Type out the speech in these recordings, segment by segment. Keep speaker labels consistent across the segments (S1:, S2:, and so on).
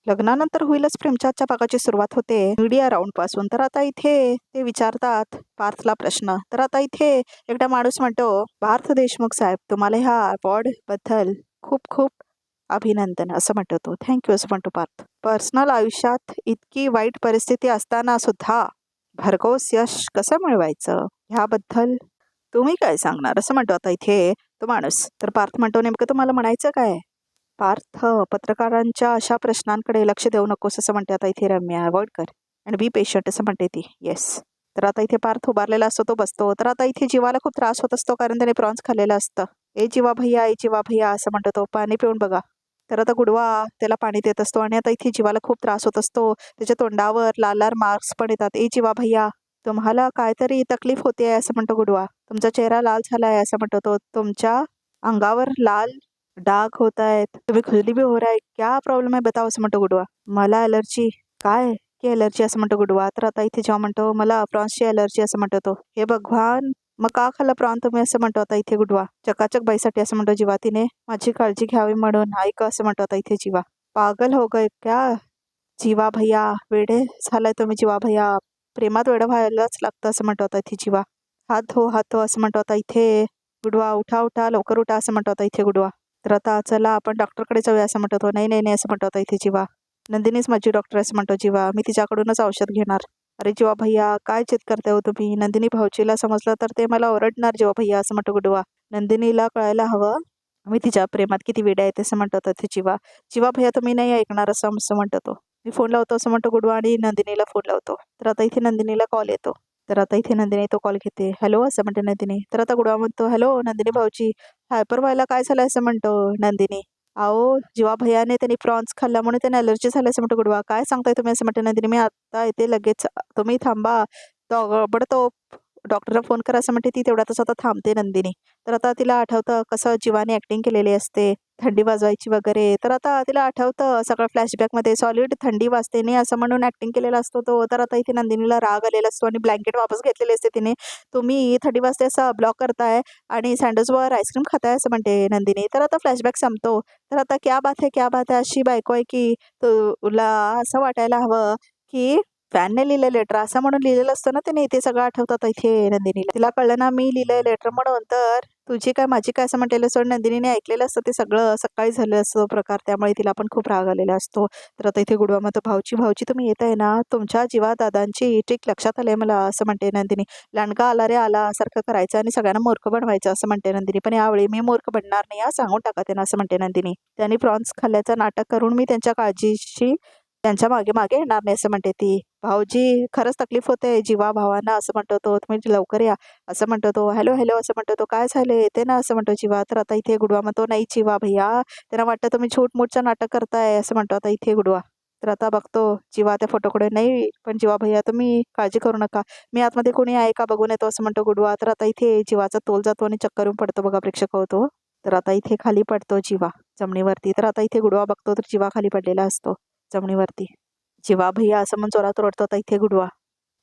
S1: लग्नानंतर होईलच प्रेमच्या भागाची सुरुवात होते मीडिया राऊंड पासून. तर आता इथे ते विचारतात पार्थला प्रश्न. तर आता इथे एकदा माणूस म्हणतो, पार्थ देशमुख साहेब, तुम्हाला ह्या अवॉर्ड बद्दल खूप खूप अभिनंदन असं म्हणतो तो. थँक्यू असं म्हणतो पार्थ. पर्सनल आयुष्यात इतकी वाईट परिस्थिती असताना सुद्धा भरघोस यश कसं मिळवायचं ह्याबद्दल तुम्ही काय सांगणार असं म्हणतो आता इथे तो माणूस. तर पार्थ म्हणतो, नेमकं तुम्हाला म्हणायचं काय? पार्थ, पत्रकारांच्या अशा प्रश्नांकडे लक्ष देऊ नकोस असं म्हणते आता इथे रम्या. अवॉइड कर आणि बी पेशंट असं म्हणते ती. येस. तर आता इथे पार्थ उभारलेला असतो, तो बसतो. तर आता इथे जीवाला खूप त्रास होत असतो कारण त्याने प्रॉन्स खाल्लेलं असतं. ए जीवा भैया, ए जीवा भैया असं म्हणतो तो, पाणी पिऊन बघा. तर आता गुडवा त्याला पाणी देत असतो आणि आता इथे जीवाला खूप त्रास होत असतो. त्याच्या तोंडावर लाल लाल मार्क्स पण येतात. ए जीवा भैया, तुम्हाला काहीतरी तकलीफ होते असं म्हणतो गुडवा. तुमचा चेहरा लाल झालाय असं म्हणतो तो. तुमच्या अंगावर लाल डाग होत आहेत, तुम्ही खुजली भी हो रहा है, क्या प्रॉब्लेम आहे बताओ असं म्हणतो गुडवा. मला ॲलर्जी. काय की ॲलर्जी असं म्हणतो गुडवा. तर आता इथे जेव्हा म्हणतो, मला प्रॉन्सची ॲलर्जी असं म्हणतो तो. हे भगवान, मग का खाल्ला प्रॉन तुम्ही असं म्हणतो आता इथे गुडवा. चकाचक बाईसाठी असं म्हणतो जीवा. तिने माझी काळजी घ्यावी म्हणून ऐक असं म्हणतो आता इथे जीवा. पागल हो गए क्या जीवा भैया, वेडे झालाय तुम्ही जीवा भैया. प्रेमात वेडं व्हायलाच लागतं असं म्हणतो आता इथे जीवा. हात धो असं म्हणतो आता इथे गुडवा. उठा उठा लवकर उठा असं म्हणतो आता इथे गुडवा. तर आता चला आपण डॉक्टरकडे जाऊया असं म्हणतो तो. नाही नाही नाही असं म्हणतो आता इथे जीवा. नंदिनीच माझी डॉक्टर असं म्हणतो जीवा. मी तिच्याकडूनच औषध घेणार. अरे जीवा भैया, काय चित करते हो तुम्ही? नंदिनी भाऊजीला समजलं तर ते मला ओरडणार जीवा भैया असं म्हणतो गुडवा. नंदिनीला कळायला हवं मी तिच्या प्रेमात किती वेडा आहे असं म्हणतो ते जीवा. जीवा भैया तुम्ही नाही ऐकणार असं म्हणतो तो. मी फोन लावतो असं म्हणतो गुडवा आणि नंदिनीला फोन लावतो. तर आता इथे नंदिनीला कॉल येतो. तर आता इथे नंदिनी तो कॉल घेते. हॅलो असं म्हणते नंदिनी. तर आता गुडवा म्हणतो, हॅलो नंदिनी भाऊजी, हायपर व्हायला काय झालं असं म्हणतो नंदिनी. अहो जीवा भैयाने त्यांनी प्रॉन्स खाल्ल्यामुळे त्यांना ॲलर्जी झाली असं म्हणतो गुडवा. काय सांगताय तुम्ही असं म्हणते नंदिनी. मी आता येते लगेच, तुम्ही थांबा. ताबडतोब डॉक्टरला फोन करा असं म्हणते ती. तेवढ्यातच आता थांबते नंदिनी. तर आता तिला आठवतं कसं जीवाने ॲक्टिंग केलेली असते, थंडी वाजवायची वगैरे. तर आता तिला आठवतं सगळं फ्लॅशबॅकमध्ये सॉलिड थंडी वाजते नाही असं म्हणून ॲक्टिंग केलेला असतो तो. तर आता इथे नंदिनीला राग आलेला असतो आणि ब्लँकेट वापस घेतलेली असते तिने. तुम्ही थंडी वाजते असं ब्लॉक करताय आणि सँडविचवर आईस्क्रीम खाताय असं म्हणते नंदिनी. तर आता फ्लॅशबॅक संपतो. तर आता क्या बात है क्या बात है, अशी बायको आहे की तुला असं वाटायला हवं की फॅनने लिहिलं लेटर असं म्हणून लिहिलेलं असतं ना त्याने. ते सगळं आठवतात इथे नंदिनीला. तिला कळलं ना मी लिहिलंय लेटर म्हणून. तर तुझी काय माझी काय असं म्हटलेलं सोड. नंदिनीने ऐकलेलं असतं ते सगळं सकाळी झालं असं प्रकार. त्यामुळे तिला पण खूप राग आलेला असतो. तर आता इथे गुडवा म्हणतो, भाऊजी तुम्ही येत आहे ना, तुमच्या जीवा दादांची ट्रिक लक्षात आले मला असं म्हणते नंदिनी. लांडगा आला रे आला सारखं करायचं आणि सगळ्यांना मूर्ख बनवायचं असं म्हणते नंदिनी. पण यावेळी मी मूर्ख बनणार नाही हा, सांगून टाका त्यांना असं म्हणते नंदिनी. त्यांनी प्रॉन्स खाल्ल्याचं नाटक करून मी त्यांच्या काळजीशी त्यांच्या मागे मागे येणार नाही असं म्हणते ती. भाऊजी खरंच तकलीफ होते जीवा भावांना असं म्हणतो तो, तुम्ही लवकर या असं म्हणतो तो. हॅलो हॅलो असं म्हणतो तो. काय झालं येते ना असं म्हणतो जीवा. तर आता इथे गुडवा म्हणतो, नाही जीवा भैया, त्यांना वाटतं तुम्ही झूट नाटक करताय असं म्हणतो आता इथे गुडवा. तर आता बघतो जीवा त्या फोटोकडे. नाही पण जीवा भैया तुम्ही काळजी करू नका, मी आतमध्ये कोणी आहे का बघून येतो असं म्हणतो गुडवा. तर आता इथे जीवाचा तोल जातो आणि चक्कर येऊन पडतो बघा प्रेक्षक होतो. तर आता इथे खाली पडतो जीवा जमिनीवरती. तर आता इथे गुडवा बघतो तर जीवा खाली पडलेला असतो जमिनीवरती. जीवा भैया असं म्हणून जोरात ओरडतो आता इथे गुडवा.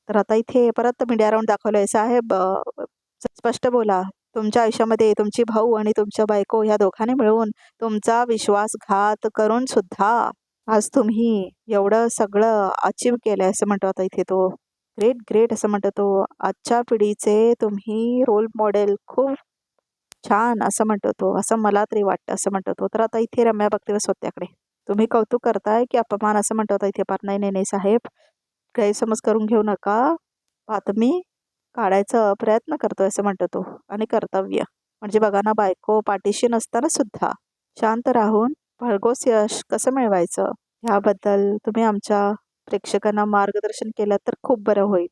S1: तर आता इथे परत मीडिया राऊंड दाखवलंय. साहेब स्पष्ट बोला, तुमच्या आयुष्यामध्ये तुमची भाऊ आणि तुमच्या बायको ह्या दोघांनी मिळून तुमचा विश्वासघात करून सुद्धा आज तुम्ही एवढं सगळं अचीव केलंय असं म्हणतो आता इथे तो. ग्रेट ग्रेट असं म्हणतो तो. आजच्या पिढीचे तुम्ही रोल मॉडेल, खूप छान असं म्हणतो तो. असं मला तरी वाटतं असं म्हणतो तो. तर आता इथे रम्या बघते वसवत्याकडे. तुम्ही कौतुक करताय की अपमान असं म्हणतो आता इथे पार. नाही नाही नाही साहेब, गैरसमज करून घेऊ नका, बातमी काढायचा प्रयत्न करतोय असं म्हणतो तो. आणि कर्तव्य म्हणजे बघा ना, बायको पाठीशी नसताना सुद्धा शांत राहून भरघोस यश कसं मिळवायचं ह्याबद्दल तुम्ही आमच्या प्रेक्षकांना मार्गदर्शन केलं तर खूप बरं होईल,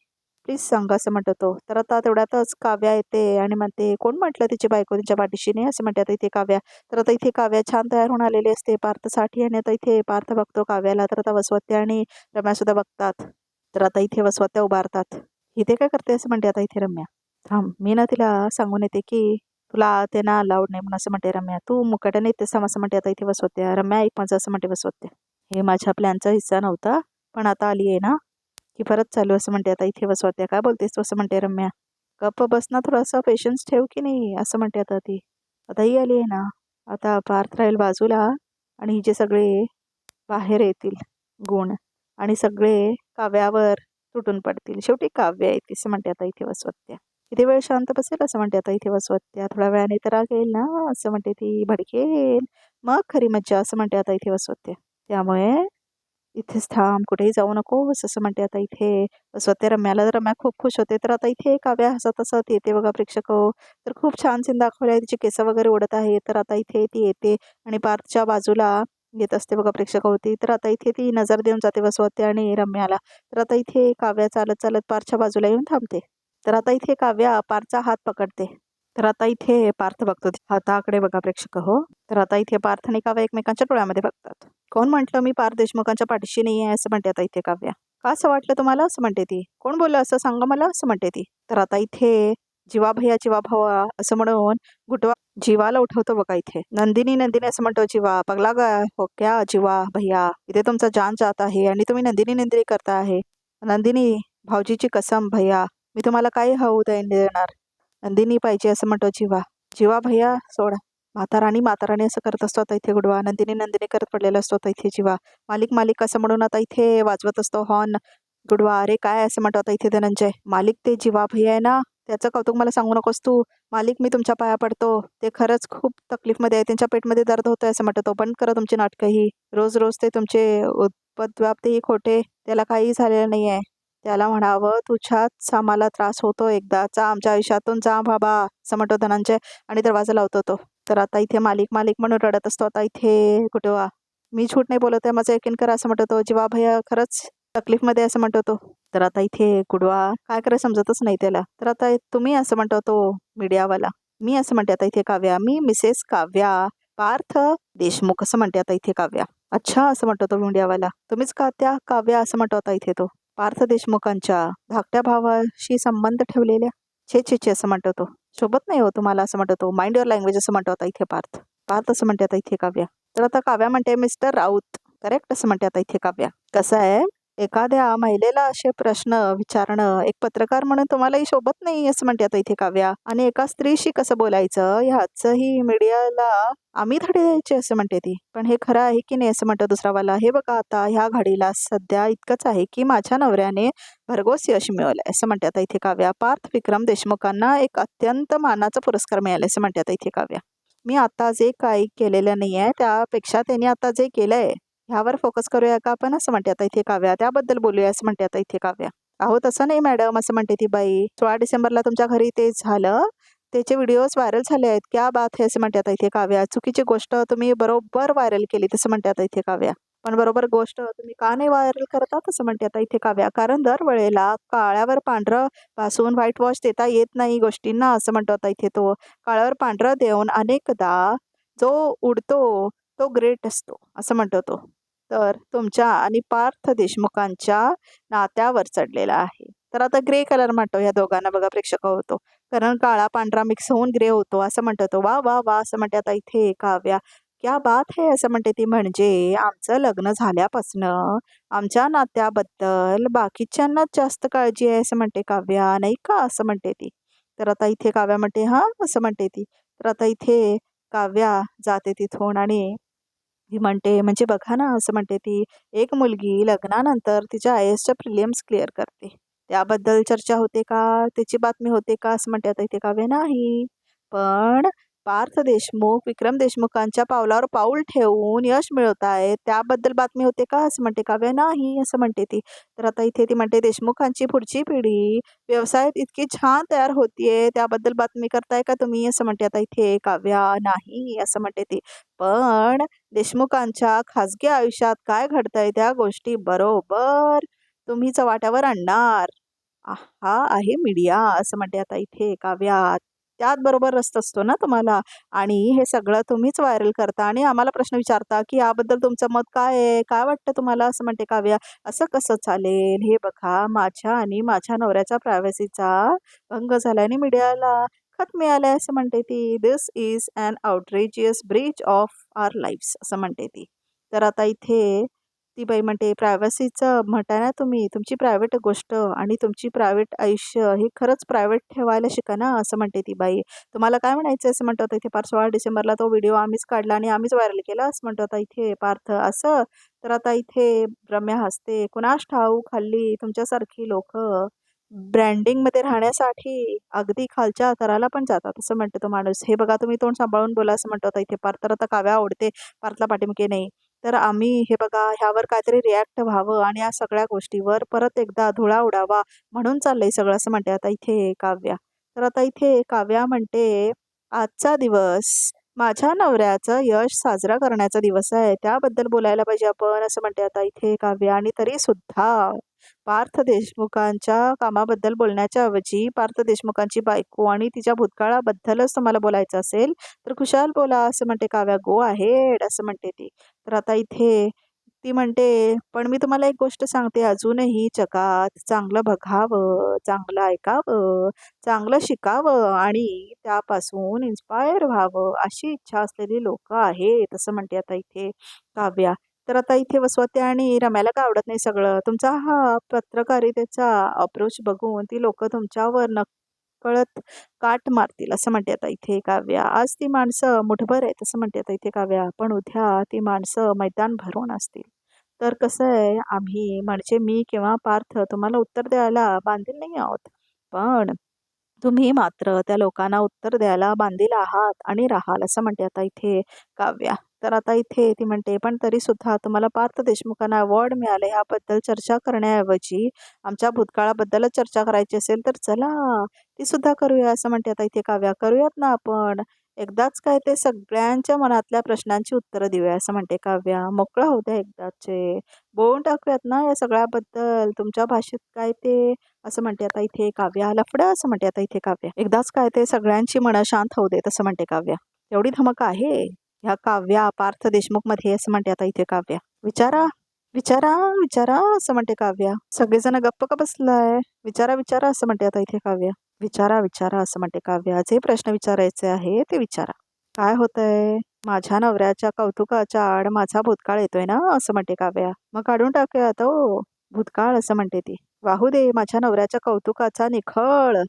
S1: प्लीज सांगा असं म्हणतो तो. तर आता तेवढ्यातच काव्या येते आणि म्हणते, कोण म्हटलं तिची बायको तिच्या पाठीशी नाही असं म्हणते आता इथे काव्या. तर आता इथे काव्या छान तयार होऊन आलेली असते पार्थसाठी. आणि आता इथे पार्थ बघतो काव्याला. तर आता वसवत्या आणि रम्या सुद्धा बघतात. तर आता इथे वसवत्या उभारतात. इथे काय करते असं म्हणते आता इथे रम्या. थांब, मी ना तिला सांगून येते की तुला ते ना अलाउड नाही म्हणून असं म्हणते रम्या. तू मुकाट्याने येतेस थांब असं म्हणते आता इथे वसवत्या. रम्या एक माझं असं म्हणते वसवत्या. हे माझ्या प्लॅनचा हिस्सा नव्हता पण आता आली आहे ना की परत चालू असं म्हणते आता इथे वसवत्या. काय बोलतेस तू असं म्हणते रम्या. गप्प बस ना, थोडासा पेशन्स ठेव की नाही असं म्हणते आता ती. आता ही आली आहे ना, आता पार्थ राहील बाजूला आणि जे सगळे बाहेर येतील. गुण आणि सगळे काव्यावर तुटून पडतील. शेवटी काव्य आहे असं म्हणते आता इथे वसवत्या. किती वेळ शांत बसेल असं म्हणते आता इथे वसवत्या. थोड्या वेळाने तर रागेल ना असं म्हणते ती, भडकेल मग खरी मज्जा असं म्हणते आता इथे वसवत्या. त्यामुळे इथेच थांब, कुठेही जाऊ नकोस असं म्हणते आता इथे वसवत्या रम्याला. रम्या खूप खुश होते. तर आता इथे काव्या हसत हसत येते बघा प्रेक्षक हो. तर खूप छान सीन दाखवलाय, तिची केस वगैरे उडत आहे. तर आता इथे ती येते आणि पार्थच्या बाजूला येत असते बघा प्रेक्षक होती. तर आता इथे ती नजर देऊन जाते वसवत्या आणि रम्याला. तर आता इथे काव्या चालत चालत पार्थच्या बाजूला येऊन थांबते. तर आता इथे काव्या पार्थचा हात पकडते. तर आता इथे पार्थ बघतो हाताकडे बघा प्रेक्षक हो. तर आता इथे पार्थ आणि काव्या एकमेकांच्या डोळ्यामध्ये बघतात. कोण म्हटलं मी पार्थ देशमुखांच्या पाठीशी नाही आहे असं म्हणते आता इथे काव्या. का असं वाटलं तुम्हाला असं म्हणते ती. कोण बोललं असं सांगा मला असं म्हणते ती. तर आता इथे जीवा भैया जीवा भावा असं म्हणून गुटवा जीवाला उठवतो बघा इथे. नंदिनी नंदिनी असं म्हणतो जीवा. पगला गा हो क्या जीवा भैया, इथे तुमचा जान जात आहे आणि तुम्ही नंदिनी नंदिनी करता आहे. नंदिनी भाऊजीची कसम भैया, मी तुम्हाला काही होऊ देणार. नंदिनी पाहिजे असं म्हणतो जीवा. जीवा भैया सोडा. म्हाताराणी म्हाताराणी असं करत असतो आता इथे गुडवा. नंदिनी नंदिनी करत पडलेला असतो आता इथे जीवा. मालिक मालिक असं म्हणून आता इथे वाजवत असतो हॉर्न गुडवा. अरे काय असं म्हणतो आता इथे धनंजय. मालिक ते जीवा भैया आहे ना, त्याचं कौतुक मला सांगू नकोस तू. मालिक मी तुमच्या पाया पडतो. ते खरंच खूप तकलीफमध्ये आहे, त्यांच्या पेटमध्ये दर्द होतोय असं म्हणतो. बंद करा तुमची नाटकंही. रोज रोज ते तुमचे उपद्व्यापतेही खोटे. त्याला काही झालेलं नाही आहे. त्याला म्हणावं तुझ्याच आम्हाला त्रास होतो, एकदाचा आमच्या आयुष्यातून जा बाबा असं म्हणतो धनंजय आणि दरवाजा लावतो तो. तर आता इथे मालिक मालिक म्हणून रडत असतो आता इथे गुडवा. मी झूट नाही बोलत आहे, माझं यकीन करा असं म्हणतो तो. जीवा भैया खरंच तकलीफमध्ये असं म्हणतो तो. तर आता इथे गुडवा काय करायचं समजतच नाही त्याला. तर आता तुम्ही असं म्हणतो तो मीडियावाला. मी असं म्हणते आता इथे काव्या. मी मिसेस काव्या पार्थ देशमुख असं म्हणते आता इथे काव्या. अच्छा असं म्हणतो तो मीडियावाला. तुम्हीच का त्या काव्या असं म्हणतो आता इथे तो. पार्थ देशमुखांच्या धाकट्या भावाशी संबंध ठेवलेल्या. छे छे छे असं म्हणतो तो. शोभत नाही हो तुम्हाला असं म्हणतो तो. माइंड युअर लँग्वेज असं म्हणतो आता इथे पार्थ. पार्थ असं म्हणते आता इथे काव्या. तर आता काव्या म्हणते मिस्टर राऊत करेक्ट असं म्हणते आता इथे काव्या. कसं आहे, एखाद्या महिलेला असे प्रश्न विचारणं एक पत्रकार म्हणून तुम्हालाही शोभत नाही असं म्हणते आता इथे काव्या. आणि एका स्त्रीशी कसं बोलायचं ह्याचंही मीडियाला आम्ही धडे द्यायचे असं म्हणते ती. पण हे खरं आहे की नाही असं म्हणतो दुसरावाला. हे बघा आता ह्या घडीला सध्या इतकंच आहे की माझ्या नवऱ्याने भरघोस यश मिळवलंय असं म्हणते आता इथे काव्या. पार्थ विक्रम देशमुखांना एक अत्यंत मानाचा पुरस्कार मिळाला असं म्हणते आता इथे काव्या. मी आता जे काही केलेलं नाही आहे त्यापेक्षा त्यांनी आता जे केलंय ह्यावर फोकस करूया का आपण असं म्हणते आता इथे काव्या. त्याबद्दल बोलूया असं म्हणते आता इथे काव्या. अहो तसं नाही मॅडम असं म्हणते ती बाई. 16 डिसेंबरला तुमच्या घरी ते झालं, त्याचे व्हिडिओज व्हायरल झाले आहेत. क्या बात है असं म्हणते आता इथे काव्या. चुकीची गोष्ट तुम्ही बरोबर व्हायरल केली तसं म्हणते आता इथे काव्या. पण बरोबर गोष्ट तुम्ही का नाही व्हायरल करतात असं म्हणते आता इथे काव्या. कारण दरवेळेला काळ्यावर पांढरं पासून व्हाईट वॉश देता येत नाही गोष्टींना असं म्हणतो आता इथे तो. काळ्यावर पांढरं देऊन अनेकदा जो उडतो तो ग्रेट असतो असं म्हणतो तो. तर तुमच्या आणि पार्थ देशमुखांच्या नात्यावर चढलेला आहे. तर आता ग्रे कलर म्हणतो या दोघांना बघा प्रेक्षक होतो. कारण काळा पांढरा मिक्स होऊन ग्रे होतो असं म्हणतो तो. वा वा वा असं म्हणते आता इथे काव्या. क्या बात है असं म्हणते ती. म्हणजे आमचं लग्न झाल्यापासनं आमच्या नात्याबद्दल बाकीच्यांनाच जास्त काळजी आहे असं म्हणते काव्या नाही का असं म्हणते ती. तर आता इथे काव्या म्हणते हां असं म्हणते ती. तर आता इथे काव्या जाते तिथून आणि ती म्हणते म्हणजे बघा ना असं म्हणते ती. एक मुलगी लग्नानंतर तिच्या IASच्या प्रिलिम्स क्लिअर करते, त्याबद्दल चर्चा होते का, त्याची बातमी होते का असं म्हणते आता इथे काव्य. नाही पण पार्थ देशमुख विक्रम देशमुखांच्या पावलावर पाऊल ठेवून यश मिळवत आहेत त्याबद्दल बातमी होते का असं म्हणते काव्य. नाही असं म्हणते ती. तर आता इथे ती म्हणते देशमुखांची पुढची पिढी व्यवसायात इतकी छान तयार होतीये त्याबद्दल बातमी करताय का तुम्ही असं म्हणते आता इथे काव्या. नाही असं म्हणते ती. पण देशमुखांच्या खाजगी आयुष्यात काय घडतंय त्या गोष्टी बरोबर तुम्ही चव्हाट्यावर आणणार. हा आहे मीडिया असं म्हणते आता इथे काव्या. त्यात बरोबर रस्त असतो ना तुम्हाला. आणि हे सगळं तुम्हीच व्हायरल करता आणि आम्हाला प्रश्न विचारता की याबद्दल तुमचं मत काय आहे, काय वाटतं तुम्हाला असं म्हणते काव्या. असं कसं चालेल. हे बघा माझ्या आणि माझ्या नवऱ्याच्या प्रायव्हसीचा भंग झाल्याने मीडियाला खत मिळालंय असं म्हणते ती. This is an outrageous breach of our lifes असं म्हणते ती. तर आता इथे ती बाई म्हणते प्रायव्हसीचं म्हणताय ना तुम्ही, तुमची प्रायव्हेट गोष्ट आणि तुमची प्रायव्हेट आयुष्य हे खरंच प्रायव्हेट ठेवायला शिका ना असं म्हणते ती बाई. तुम्हाला काय म्हणायचं असं म्हणतो इथे. पार 16 डिसेंबरला तो व्हिडिओ आम्हीच काढला आणि आम्हीच व्हायरल केला असं म्हणतो आता इथे पार्थ. असं तर आता इथे रम्या हसते. कुणास ठाऊक हल्ली तुमच्यासारखी लोक ब्रँडिंगमध्ये राहण्यासाठी अगदी खालच्या थराला पण जातात असं म्हणतो तो माणूस. हे बघा तुम्ही तोंड सांभाळून बोला असं म्हणतो आता इथे पार्थ. तर आता काव्या आवडते पार्थला पाठीमागे नाही. तर आम्ही हे बघा ह्यावर काहीतरी रिॲक्ट व्हावं आणि या सगळ्या गोष्टीवर परत एकदा धुळा उडावा म्हणून चाललंय सगळं असं म्हणते आता इथे काव्या. तर आता इथे काव्या म्हणते आजचा दिवस माझ्या नवऱ्याचं यश साजरा करण्याचा दिवस आहे, त्याबद्दल बोलायला पाहिजे आपण असं म्हणते आता इथे काव्या. आणि तरी सुद्धा पार्थ देशमुखांच्या कामाबद्दल बोलण्याच्या ऐवजी पार्थ देशमुखांची बायको आणि तिच्या भूतकाळाबद्दलच तुम्हाला बोलायचं असेल तर खुशाल बोला असं म्हणते काव्या. गो अहेड असं म्हणते ती. तर आता इथे ती म्हणते पण मी तुम्हाला एक गोष्ट सांगते, अजूनही जगात चांगलं बघावं, चांगलं ऐकावं, चांगलं शिकावं आणि त्यापासून इन्स्पायर व्हावं अशी इच्छा असलेली लोक आहेत असं म्हणते आता इथे काव्या. तर आता इथे वसवते आणि रम्याला का आवडत नाही सगळं तुमचा हा पत्रकारितेचा अप्रोच बघून ती लोक तुमच्यावर नकळत काट मारतील असं म्हणते आता इथे काव्या. आज ती माणसं मुठभर आहेत असं म्हणते आता इथे काव्या, पण उद्या ती माणसं मैदान भरून असतील. तर कसं आहे आम्ही म्हणजे मी किंवा पार्थ तुम्हाला उत्तर द्यायला बांधील नाही आहोत, पण तुम्ही मात्र त्या लोकांना उत्तर द्यायला बांधील आहात आणि राहाल असं म्हणते आता इथे काव्या. तर आता इथे ती म्हणते पण तरी सुद्धा तुम्हाला पार्थ देशमुखांना अवॉर्ड मिळाले ह्याबद्दल चर्चा करण्याऐवजी आमच्या भूतकाळाबद्दलच चर्चा करायची असेल तर चला ती सुद्धा करूया असं म्हणते आता इथे काव्या. करूयात ना आपण, एकदाच काय ते सगळ्यांच्या मनातल्या प्रश्नांची उत्तरं देऊया असं म्हणते काव्या. मोकळं होऊ द्या एकदाचे, बोलून टाकूयात ना या सगळ्याबद्दल, तुमच्या भाषेत काय ते असं म्हणते आता इथे काव्या. लफडं असं म्हणते आता इथे काव्या. एकदाच काय ते सगळ्यांची मनं शांत होऊ दे तसं म्हणते काव्या. एवढी धमक आहे ह्या काव्या पार्थ देशमुख मध्ये असं म्हणते आता इथे काव्या. विचारा विचारा विचारा असं म्हणते काव्या. सगळेजण गप्प का बसलाय, विचारा विचारा असं म्हणते आता इथे काव्या. विचारा विचारा असं म्हणते काव्या. जे प्रश्न विचारायचे आहे ते विचारा. काय होतंय, माझ्या नवऱ्याच्या कौतुकाच्या आड माझा भूतकाळ येतोय ना असं म्हणते काव्या. मग काढून टाकूया तो भूतकाळ असं म्हणते ती. वाहू दे माझ्या नवऱ्याच्या कौतुकाचा निखळ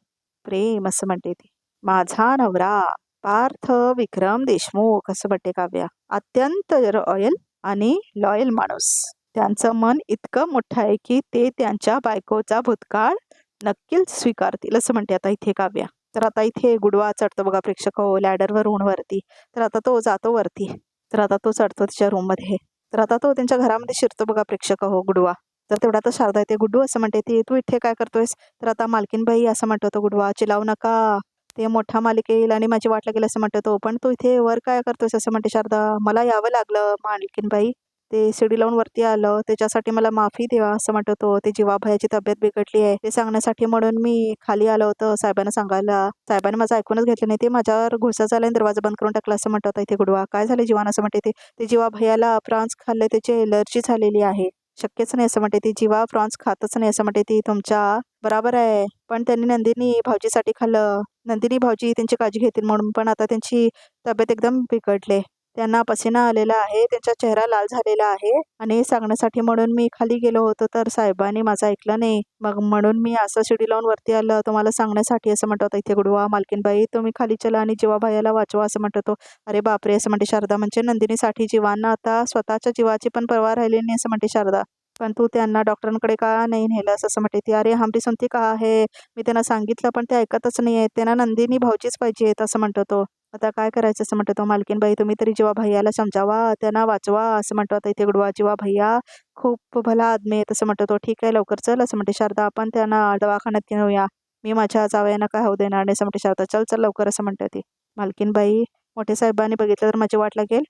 S1: प्रेम असं म्हणते ती. माझा नवरा पार्थ विक्रम देशमुख असं म्हणते काव्या. अत्यंत रॉयल आणि लॉयल माणूस. त्यांचं मन इतकं मोठं आहे की ते त्यांच्या बायकोचा भूतकाळ नक्कीच स्वीकारतील असं म्हणते आता इथे काव्या. तर आता इथे गुडवा चढतो बघा प्रेक्षक हो लॅडरवरून वरती. तर आता तो जातो वरती. तर आता तो चढतो तिच्या रूममध्ये. तर आता तो त्यांच्या घरामध्ये शिरतो बघा प्रेक्षक हो गुडवा. तर तेवढा तर शारदा येते. गुड्डू असं म्हणते ती, तू इथे काय करतोयस. तर आता मालकीनबाई असं म्हणतो तो गुडवा. चिलावू नका, ते मोठा मालिक येईल आणि माझी वाट लागेल असं म्हणतो तो. पण तू इथे वर काय करतोयस असं म्हणते शारदा. मला यावं लागलं मालकीनबाई, ते शिडी लावून वरती आलं त्याच्यासाठी मला माफी द्या असं म्हणतो तो. ते जीवाभयाची तब्येत बिघडली आहे ते सांगण्यासाठी म्हणून मी खाली आलो होतं साहेबांना सांगायला. साहेबांनी माझं ऐकूनच घेतलं नाही, ते माझ्यावर घुसा झाला आणि दरवाजा बंद करून टाकला असं म्हणतो इथे गुडवा. काय झालं जीवान असं म्हणते ते जीवाभयाला प्रॉन्स खाल्ले त्याची एलर्जी झालेली आहे. शक्यच नाही असं म्हणते ती. जीवा प्रॉन्स खातच नाही असं म्हणते ती. तुमच्या बरोबर आहे, पण त्यांनी नंदिनी भाऊजीसाठी खाल्लं. नंदिनी भाऊजी त्यांची काळजी घेतील म्हणून, पण आता त्यांची तब्येत एकदम बिघडले. त्यांना पसीना आलेला आहे, त्यांचा चेहरा लाल झालेला आहे आणि सांगण्यासाठी म्हणून मी खाली गेलो होतो तर साहेबांनी माझं ऐकलं नाही. मग म्हणून मी असं शिडी लावून वरती आलं तुम्हाला सांगण्यासाठी असं म्हणतो होता इथे गुडवा. मालकीनबाई तुम्ही खाली चला आणि जीवाभायाला वाचवा असं म्हणतो तो. अरे बापरे असं म्हणते शारदा. म्हणजे नंदिनीसाठी जीवांना आता स्वतःच्या जीवाची पण पर्वा राहिली नाही असं म्हणते शारदा. पण तू त्यांना डॉक्टरांकडे का नाही नेलंस असं म्हणते ती. अरे हमरी सुनती का आहे, मी त्यांना सांगितलं पण ते ऐकतच नाही आहेत. त्यांना नंदिनी भाऊजीच पाहिजेत असं म्हणतो तो. आता काय करायचं असं म्हणतो तो. मालकीनबाई तुम्ही तरी जीवा भैयाला समजावा, त्यांना वाचवा असं म्हणतो आता इथे गुडवा. जीवा भैया खूप भला आदमी आहे तसं म्हणतो तो. ठीक आहे लवकर चल असं म्हणते शारदा. आपण त्यांना दवाखान्यात घेऊया, मी माझ्या जावयानं काय होऊ देणार नाही असं म्हणते शारदा. चल चल लवकर असं म्हणते ती. मालकीनबाई मोठे साहेबांनी बघितलं तर माझी वाट लागेल,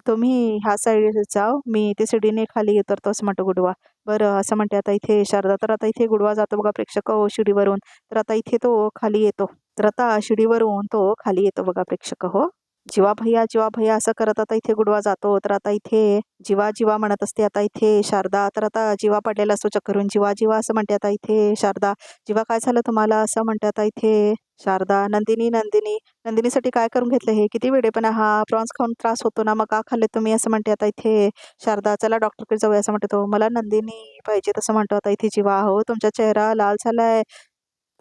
S1: तुम्ही ह्या साईड जाओ, मी ते शिडीने खाली उतरतो असं म्हणतो गुडवा. बरं असं म्हणते आता इथे शारदा. तर आता इथे गुडवा जातो बघा प्रेक्षक हो शिडीवरून. तर आता इथे तो खाली येतो. तर आता शिडीवरून तो खाली येतो बघा प्रेक्षक हो. जीवा भैया असं करत आता इथे गुडवा जातो. तर आता इथे जीवा जीवा म्हणत असते आता इथे शारदा. तर आता जीवा पडलेला असतो चक्करून. जीवा जीवा असं म्हणते आता इथे शारदा. जीवा काय झालं तुम्हाला असं म्हणते आता इथे शारदा. नंदिनीसाठी काय करून घेतलं हे, किती वेडेपणा हा. प्रॉन्स खाऊन त्रास होतो ना, मग का खाल्ले तुम्ही असं म्हणते आता इथे शारदा. चला डॉक्टरकडे जाऊया असं म्हणते तो. मला नंदिनी पाहिजे तसं म्हणतो आता इथे जीवा. हो तुमचा चेहरा लाल झालाय,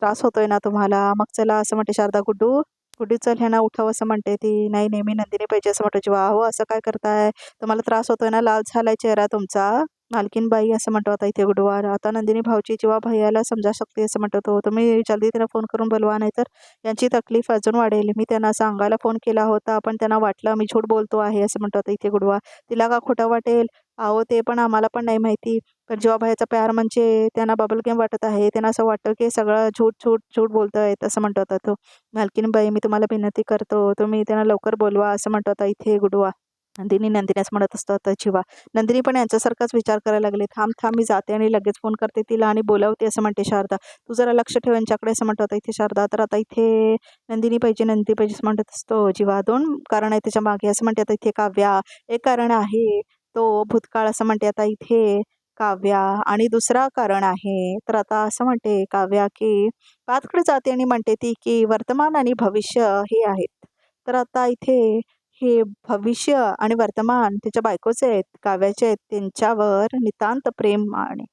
S1: त्रास होतोय ना तुम्हाला, मग चला असं म्हणते शारदा. गुड्डू गुड्डी चल ह्यांना उठव असं म्हणते ती. नाही नेहमी नंदिनी पाहिजे असं म्हणतो जीवा. अहो असं काय करताय, तुम्हाला त्रास होतोय ना, लाल झालाय चेहरा तुमचा. मालकीन बाई असं म्हणतो आता इथे गुडवार. आता नंदिनी भाऊची जीवा भैयाला समजा शकते असं म्हणतो तो. तुम्ही जल्दी त्यांना फोन करून बोलवा, नाहीतर यांची तकलीफ अजून वाढेल. मी त्यांना सांगायला फोन केला होता पण त्यांना वाटलं मी झूट बोलतो आहे असं म्हणतो आता इथे गुडवा. तिला का खोटं वाटेल, अहो ते पण आम्हाला पण नाही माहिती, पण जीवा भैयाचा प्यार म्हणजे त्यांना बबल गेम वाटत आहे. त्यांना असं वाटतं की सगळं झूट झूट झूट बोलतोय असं म्हणतो आता तो. मालकीनबाई मी तुम्हाला विनंती करतो, तुम्ही त्यांना लवकर बोलवा असं म्हणतो आता इथे गुडवा. नंदिनी असं म्हणत असतो आता जीवा. नंदिनी पण यांच्यासारखाच विचार करायला लागले. थांब थांब मी जाते आणि लगेच फोन करते तिला आणि बोलावते असं म्हणते शारदा. तू जरा लक्ष ठेव यांच्याकडे असं म्हणतो आता इथे शारदा. तर आता इथे नंदिनी पाहिजे असं म्हणत असतो जीवा. 2 कारण आहे त्याच्या मागे असं म्हणते आता इथे काव्या. एक कारण आहे तो भूतकाळ असं म्हणते आता इथे काव्या, आणि दुसरा कारण आहे तर आता असं म्हणते काव्या की पाथकडे जाते आणि म्हणते ती की वर्तमान आणि भविष्य हे आहेत. तर आता इथे हे भविष्य आणि वर्तमान त्याच्या बायकोचे आहेत, काव्याचे आहेत, त्यांच्यावर नितांत प्रेम आहे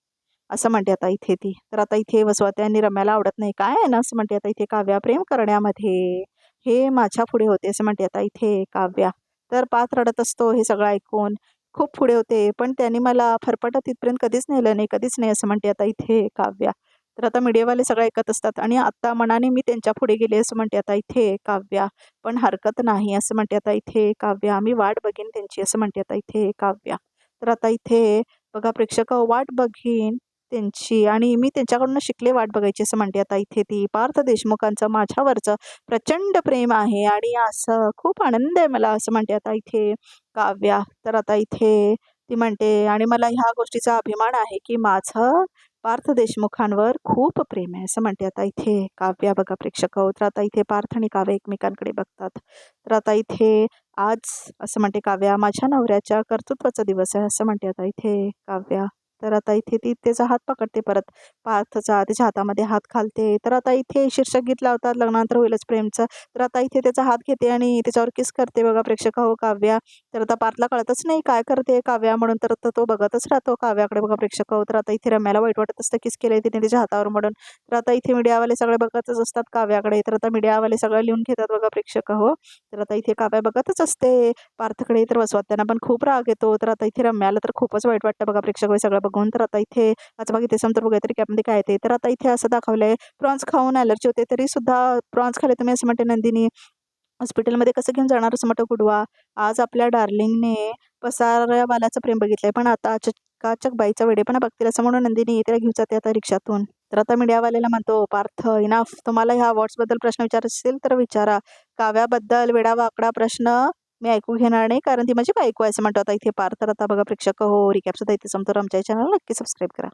S1: असं म्हणते आता इथे ती. तर आता इथे वसवाते आणि रम्याला आवडत नाही. काय आहे ना असं म्हणते आता इथे काव्या, प्रेम करण्यामध्ये हे माझ्या पुढे होते असं म्हणते आता इथे काव्या. तर पाथ रडत असतो हे सगळं ऐकून. खूप पुढे होते पण त्यांनी मला फरफटत तिथपर्यंत कधीच नेलं नाही, कधीच नाही असं म्हणते आता इथे काव्या. तर आता मीडियावाले सगळं ऐकत असतात आणि आता मनाने मी त्यांच्या पुढे गेले असं म्हणते आता इथे काव्या. पण हरकत नाही असं म्हणते आता इथे काव्या. मी वाट बघीन त्यांची असं म्हणते आता इथे काव्या. तर आता इथे बघा प्रेक्षक, वाट बघीन त्यांची आणि मी त्यांच्याकडून शिकले वाट बघायची असं म्हणते आता इथे ती. पार्थ देशमुखांचं माझ्यावरचं प्रचंड प्रेम आहे आणि असं खूप आनंद आहे मला असं म्हणते आता इथे काव्या. तर आता इथे ती म्हणते आणि मला ह्या गोष्टीचा अभिमान आहे की माझं पार्थ देशमुखांवर खूप प्रेम आहे असं म्हणते आता इथे काव्या. बघा प्रेक्षक, तर आता इथे पार्थ आणि काव्य एकमेकांकडे बघतात. तर आता इथे आज असं म्हणते काव्या माझ्या नवऱ्याच्या कर्तृत्वाचा दिवस आहे असं म्हणते आता इथे काव्या. तर आता इथे ती त्याचा हात पकडते परत पार्थचा, त्याच्या हातामध्ये हात घालते. तर आता इथे शीर्षक गीत लावतात लग्नानंतर होईलच प्रेमचं. तर आता इथे त्याचा हात घेते आणि त्याच्यावर किस करते बघा प्रेक्षक हो काव्या. तर आता पार्थला कळतच नाही काय करते काव्या म्हणून. तर आता तो बघतच राहतो काव्याकडे बघा प्रेक्षक हो. तर आता इथे रम्याला वाईट वाटत असतं किस केलंय तिने त्याच्या हातावर म्हणून. तर आता इथे मीडियावाले सगळे बघतच असतात काव्याकडे. तर आता मीडियावाले सगळं लिहून घेतात बघा प्रेक्षक हो. तर आता इथे काव्या बघतच असते पार्थकडे. तर वसवात्यांना पण खूप राग येतो. तर आता इथे रम्याला तर खूपच वाईट वाटतं बघा प्रेक्षक सगळं बघून. तर आता इथे आता बघा इथे समजा बघा तरी कॅपमध्ये काय येते. तर आता इथे असं दाखवलंय प्रॉन्स खाऊन ॲलर्जी होते तरी सुद्धा प्रॉन्स खाल्ले तुम्ही असं म्हणते नंदिनी. हॉस्पिटलमध्ये कसं घेऊन जाणार असं म्हणतो गुडवा. आज आपल्या डार्लिंगने पसाऱ्यावाल्याचं प्रेम बघितलंय पण आता चकाचक बाईचा वेडेपणा बघतील असं म्हणून नंदिनी त्याला घेऊन जाते आता रिक्षातून. तर आता मीडियावाल्याला म्हणतो पार्थ इनाफ, तुम्हाला ह्या अवॉर्ड्सबद्दल प्रश्न विचारायचे असेल तर विचारा. काव्याबद्दल वेडावाकडा प्रश्न मी ऐकू घेणार नाही कारण ती माझी बायको आहे असं म्हणतो आता इथे पार्थ. तर आता बघा प्रेक्षक हो, रिकॅप सुद्धा इथे संपतो. आमच्या चॅनल नक्की सबस्क्राईब करा.